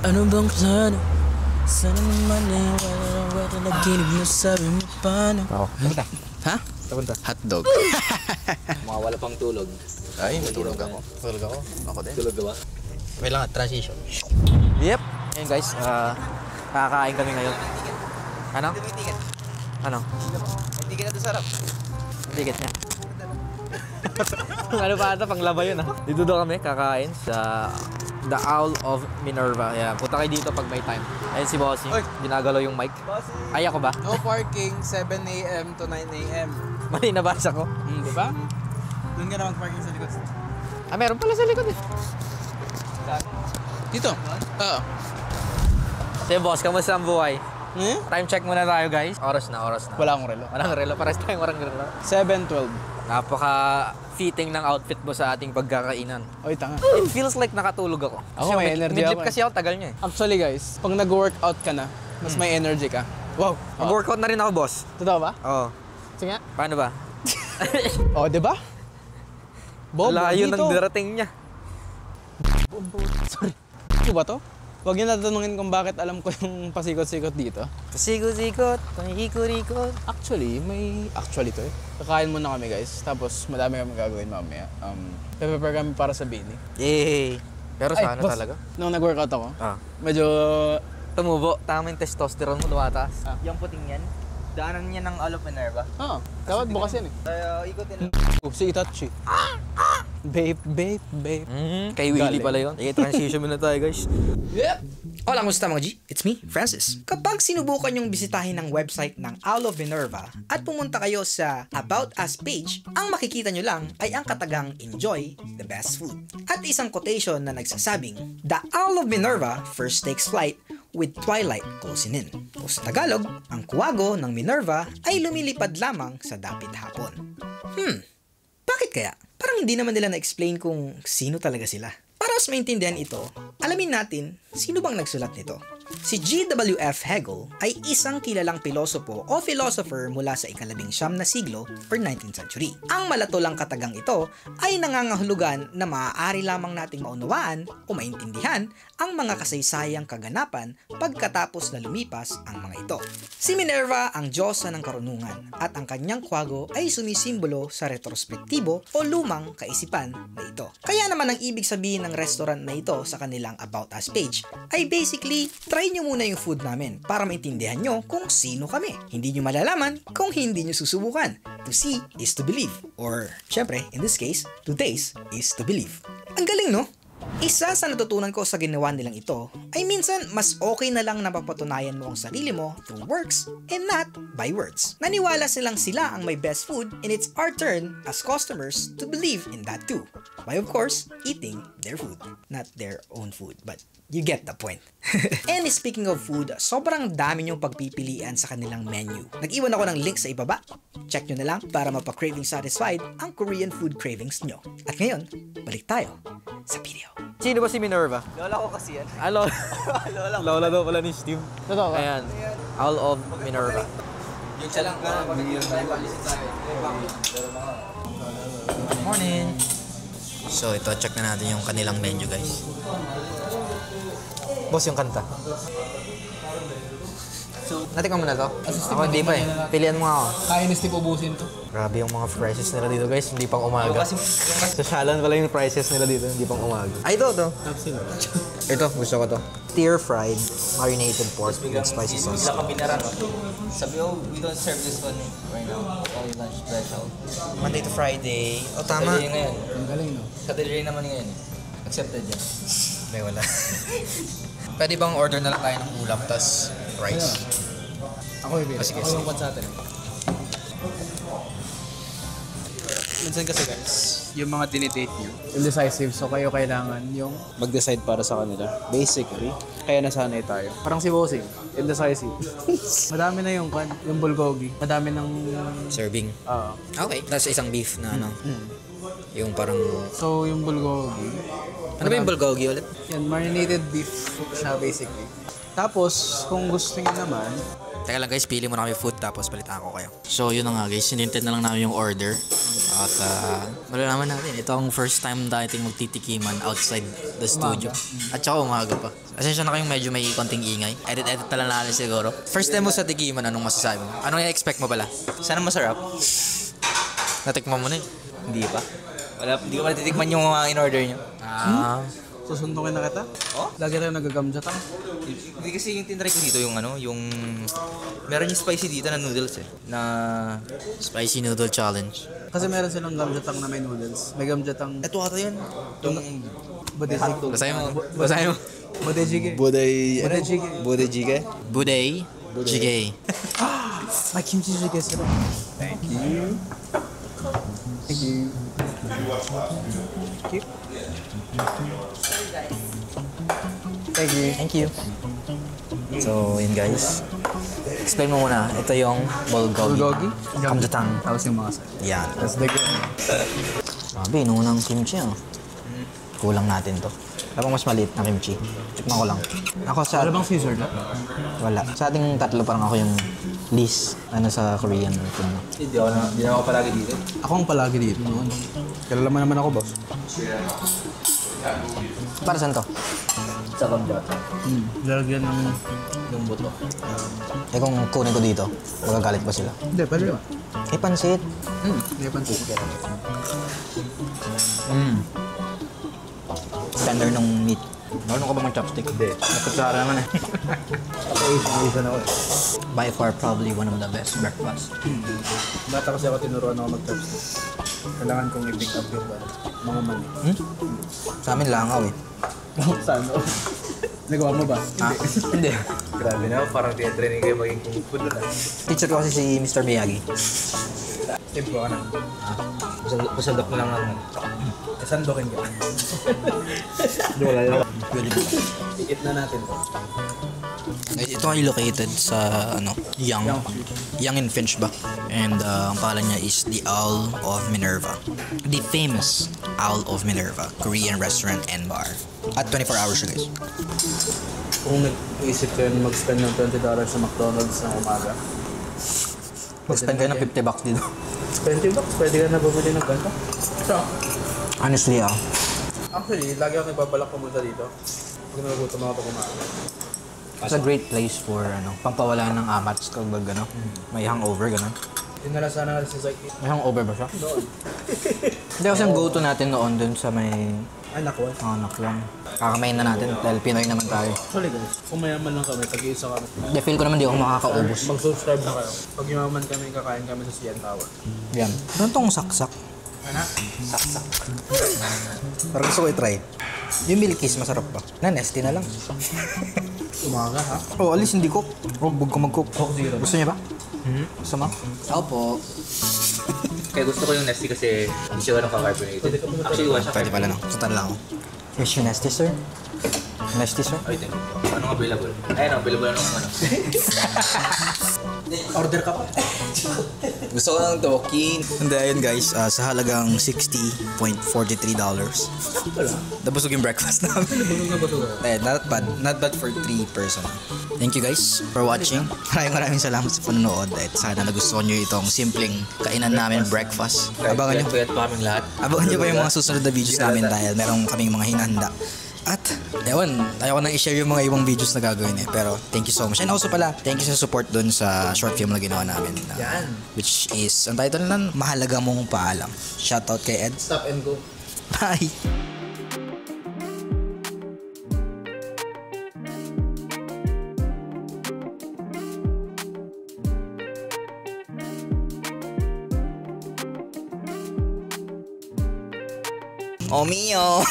Ano bang plano? Sana naman wala naginip mo sabi mo paano? Oo. Punta. Ha? Punta. Hotdog. Mga wala pang tulog. Ay, matulog ako. Tulog ako. Ako din. Tulog ka ba? May lang transition. Yep. Ayun guys, kakakain kami ngayon. Ano? Ano? Hindi ka na ito sarap. Ticket niya. Ano pa ata, panglaba yun Dito daw kami kakain sa The Owl of Minerva. Yeah, punta kayo dito pag may time. Ayun si Bossy. Ginagalaw yung mic. Ay, ako ba? No parking, 7 a.m. to 9 a.m. Mali nabasa ko. Di ba? Doon ka na mag-parking sa likod. Ah, meron pala sa likod Dito? Oo. Sige boss, kamusta ang buhay? Hmm? Time check muna tayo guys. Oras na. Wala akong relo. Walang relo. Pares tayong walang relo. 7:12. Napaka-fitting ng outfit mo sa ating pagkakainan. Oy, tanga. It feels like nakatulog ako. Ako, may energy Midlip ako kasi ako, tagal niya Actually guys, pag nag-workout ka na, mas may energy ka. Wow. Mag-workout na rin ako, boss. Totoo ba? Oo. Sige nga. Paano ba? Oh, di ba? Bobo, Layo dito. ng darating niya. Sorry. Ito ba to? Huwag niyo natanungin kung bakit alam ko yung pasikot-sikot dito. Pasikot-sikot, pangikot-ikot. Actually, Actually to Kakain muna kami guys. Tapos madami kami gagawin mamaya. Prepare kami para sa Bini. Yay! Pero Ay, sana boss, talaga? nung nag-workout ako, Ah. medyo... Tumubo, tama yung testosterone mo lumataas. Yung puting yan, daanan niya ng Owl of Minerva. Dapat bukas yan Ikutin lang. Si Itachi. Babe. Kay Willie Galing. pala yun. Transition muna tayo guys. Hola, kumusta mga G? It's me, Francis. Kapag sinubukan yung bisitahin ng website ng Owl of Minerva at pumunta kayo sa About Us page, ang makikita nyo lang ay ang katagang Enjoy the Best Food. At isang quotation na nagsasabing, The Owl of Minerva first takes flight with twilight closing in. O sa Tagalog, ang kuwago ng Minerva ay lumilipad lamang sa dapit hapon. Bakit kaya? Parang hindi naman nila na-explain kung sino talaga sila. Para mas maintindihan ito, alamin natin sino bang nagsulat nito. Si G.W.F. Hegel ay isang kilalang pilosopo o philosopher mula sa ika-19 na siglo or 19th century. Ang malatulang katagang ito ay nangangahulugan na maaari lamang nating maunawaan o maintindihan ang mga kasaysayang kaganapan pagkatapos na lumipas ang mga ito. Si Minerva ang diyosa ng karunungan at ang kanyang kwago ay sumisimbolo sa retrospektibo o lumang kaisipan na ito. Kaya naman ang ibig sabihin ng restaurant na ito sa kanilang About Us page ay basically, try nyo muna yung food namin para maintindihan nyo kung sino kami. Hindi nyo malalaman kung hindi nyo susubukan. To see is to believe. Or, syempre, in this case, to taste is to believe. Ang galing, no? Isa sa natutunan ko sa ginawa nilang ito ay minsan mas okay na lang napapatunayan mo ang sarili mo through works and not by words. Naniwala silang sila ang may best food and it's our turn as customers to believe in that too. By of course, eating their food. Not their own food, but you get the point. And speaking of food, sobrang dami niyong pagpipilian sa kanilang menu. Nag-iwan ako ng link sa ibaba. Check nyo na lang para mapa-craving satisfied ang Korean food cravings nyo. At ngayon, balik tayo sa video. Sino ba si Minerva? Lola ko kasi yan. Ah, Lola. Lola daw pala ni Steve. Totoo ba? Ayan. Owl of Minerva. Yung siya lang. Morning! So ito, check na natin yung kanilang menu guys. Boss, yung kanta. Natikman mo na to? Ako hindi pa eh. Pilihan mo nga ako. Kaya ni Steve ubusin to. Grabe yung mga prices nila dito guys, hindi pang umaga. Sa Shalan pala yung prices nila dito, hindi pang umaga. Ay, ito. Ito, gusto ko to. Stir-fried, marinated pork with spicy sauce. Sila kabinaran. Sabi ko, we don't serve this one right now. Only lunch special. Monday to Friday. O Sa tama. delivery ngayon. Ang galing, no? Sa delivery naman ngayon. Accepted yan. May wala. Pwede bang order na lang tayo ng ulam tas rice? Ako yung Sige, Ako sige. yung sa atin. Minsan kasi guys, yung mga dinidate nyo, indecisive, so kayo kailangan yung mag-decide para sa kanila. Basically, kaya nasanay tayo. Parang si Bossing, indecisive. Madami na yung bulgogi. Madami ng... Serving. Okay. Tapos isang beef na ano. Yung parang... So, yung bulgogi, Ano ba yung bulgogi ulit? yan, marinated beef siya basically. Tapos, kung gusto niyo naman, Teka lang guys, pili muna kami food tapos palitan ko kayo. So yun na nga guys, sinintend na lang namin yung order. At malalaman natin, ito ang first time dating magtitikiman outside the studio. At saka umaga pa. Asensya na kayong medyo may konting ingay. Edit na lang natin siguro. First time mo sa tikiman, anong masasabi mo? Anong i-expect mo pala? Sana masarap. Natikman mo na eh. Hindi pa. Hindi ko pa natitikman yung mga in-order nyo. Susundukin na kita? Oh? Lagi rin nagagamjatan. Hindi kasi yung tinry ko dito yung yung... Meron yung spicy dito na noodles na... Spicy noodle challenge. Kasi meron silang gamjatang na may noodles. May gamjatang... Ito ata yun. Yung... Bodejig. Basahin mo. Basahin mo. Bodejig. Buday... Bodejig. Buday jjigae? Buday. Jjigae. May kimchi jjigae sila. Thank you. Thank you. Thank you. Thank you. Thank you. So, yun guys. Explain mo muna. Ito yung bulgogi. Bulgogi? Kamjatang. Tapos yung mga sa... Yan. Tapos dagyan. Sabi, nunang kimchi ah. Kulang natin to. Tapos mas maliit na kimchi. Tikman ko lang. Ako sa... Wala bang Caesar na? Wala. Sa ating tatlo parang ako yung least sa Korean food. Hindi ako palagi dito. Ako ang palagi dito noon. Kilala mo naman ako, boss. Para saan to? Sa kamjat. Lalagyan ng... Yung buto. Eh kung kunin ko dito, magagalit ba sila? Hindi, pwede naman. Eh, pansit. Hindi pansin. Tender nung meat. Marunong ka ba mag-chopstick? Hindi. Nakutsara naman eh. Ako Asian ako eh. By far, probably one of the best breakfast. Bata kasi ako tinuruan ako mag-chopstick. Kailangan kong i-pick up yung mga mani. Sa amin langaw eh. Saan? Nagawa mo ba? Hindi. Grabe na, parang tinatraining kayo maging kung food na. Teacher ko kasi si Mr. Miyagi. Tip ko ka na. Pasandok mo lang naman. Sandokin ka. Wala yun. Tikit na natin to. Guys, ito ay located sa Young in Finch ba? And ang pangalan niya is the Owl of Minerva. The famous Owl of Minerva, Korean restaurant and bar. At 24 hours siya guys. Kung nag-iisip kayo na mag-spend ng $20 sa McDonald's ng umaga, Mag-spend kayo ng $50 dito. $20, pwede ka na bumili ng ganito. So, Honestly actually, lagi ako nagbabalak pumunta dito. Pag nagugutom ako pag umaga. it's a great place for pampawala ng amats kapag may hangover gano'n. Yun na lang sana si Zaki. May hangover ba siya? Doon. Hindi kasi ang go-to natin noon dun sa may Ay, naku. naklan. Kakamain na natin dahil Pinoy naman tayo. Actually guys, kung mayaman lang kami, tag-iisa kami. Hindi, feel ko naman di ako makakaubos. Mag-subscribe na kayo. Pag yumaman kami, kakain kami sa CN Tower. Yan. Ano tong saksak? Ano? Saksak. Parang gusto ko i-try. Yung Milkies, masarap ba? Nesty na lang. Umaga ha? Oh, alis hindi cook. Oh, bug ko mag-cook. Coke Zero. Gusto niya ba? Gusto mo? Ako po. Kaya gusto ko yung Nesty kasi hindi siya ganun ka-carbonated. Actually, one siya. Pwede pala no. Suntan lang ako. Here's your Nesty, sir. Nesty, sir. Ay, thank you. Anong available? Ayun, available na ano. Order ka pa. Gusto ko ng tokin. Hindi, ayun guys. Sa halagang $60.43. Nabusog yung breakfast namin. Eh, not bad. Not bad for 3 person. Thank you guys for watching. Maraming salamat sa panonood. At sana nagustuhan nyo itong simpleng kainan namin breakfast. Abangan nyo. Puyat pa kaming lahat. Abangan nyo pa yung mga susunod na videos namin dahil meron kaming mga hinanda. At, ewan, ayaw ko nang i-share yung mga ibang videos na gagawin eh. Pero, thank you so much. And also pala, thank you sa support dun sa short film na ginawa namin. Yan. Which is, ang title na, Mahalaga Mong Paalam. Shoutout kay Ed. Stop and go. Bye! Oh mio!